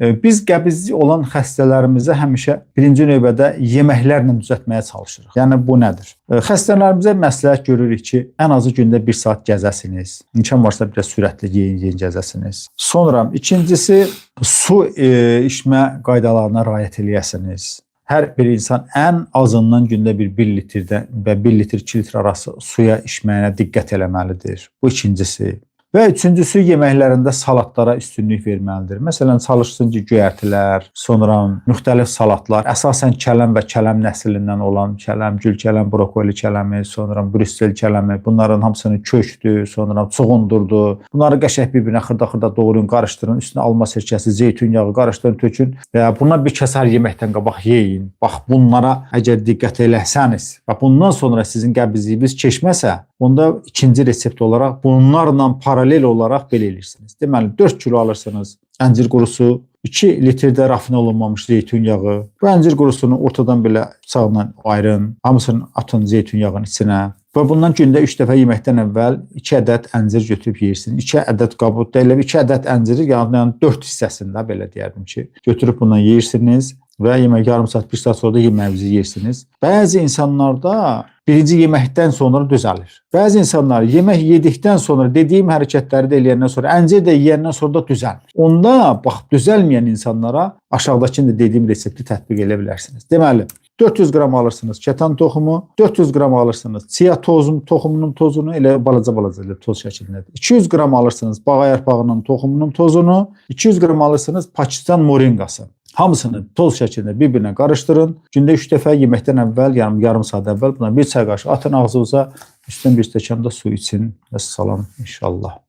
Biz qəbizli olan xəstələrimizə həmişə birinci növbədə yeməklərlə düzəltməyə çalışırıq. Yəni bu nədir? Xəstələrimizə məsləhət görürük ki, ən azı gündə 1 saat gəzəsiniz. İmkan varsa biraz sürətli yeyin gəzəsiniz. Sonra ikincisi su içmə qaydalarına riayət eləyəsiniz. Hər bir insan ən azından gündə 1 litrdən və 1 litr 2 litr arası suya içməyinə diqqət eləməlidir. Bu ikincisi. Və üçüncüsü yeməklərində salatlara üstünlük verməlidir. Məsələn, çalışsın ki, göyərtilər, sonra müxtəlif salatlar, əsasən kələm və kələm nəslindən olan kələm, gül kələm, brokoli kələmi, sonra Brüssel kələmi, bunların hamısını kökdü, sonra çuğundurdu. Bunları qəşəng bir-birinə xırda-xırda doğrayın, qarışdırın, üstünə alma sirkəsi, zeytun yağı qarışdırın, tökün və bundan bir kəsər yeməkdən qabaq yeyin. Bax, bunlara əgər diqqət eləsəniz və bundan sonra sizin qəbizliyiniz keçməsə, onda ikinci resept olaraq bunlarla paralel olaraq belə edirsiniz. Deməli, 4 kilo alırsınız əncir qurusu, 2 litrdə rafinə olunmamış zeytun yağı. Bu əncir qurusunu ortadan belə bıçaqla ayırın, hamısını atın zeytun yağının içinə. Və bundan gündə 3 dəfə yeməkdən əvvəl 2 ədəd əncir götürüb yeyirsiniz. 2 ədəd qabıq da elə 2 ədəd ənciri yəni 4 hissəsində belə deyərdim ki, götürüb bundan yeyirsiniz və yemək yarım saat, 1 saat sonra da yeməyinizi yeyirsiniz. Bəzi insanlarda birinci yeməkdən sonra düzəlir. Bəzi insanlar yemək yedikdən sonra dediyim hərəkətləri də eləyəndən sonra, əncir də yeyəndən sonra da düzəlmir. Onda bax, düzəlməyən insanlara aşağıdakını da dediyim resepti tətbiq edə bilərsiniz. Deməli, 400 qram alırsınız kətan toxumu, 400 qram alırsınız chia toxumunun tozunu, elə balaca-balaca toz şəklindədir. 200 qram alırsınız bağ yarpağının toxumunun tozunu, 200 qram alırsınız Pakistan moringası. Hamısını toz şəklində bir-birinə qarışdırın. Gündə 3 dəfə yeməkdən əvvəl, yəni yarım saat əvvəl buna 1 çay qaşığı atın ağzınıza, üstdən 1 stəkan da su için. Əssalam inşallah.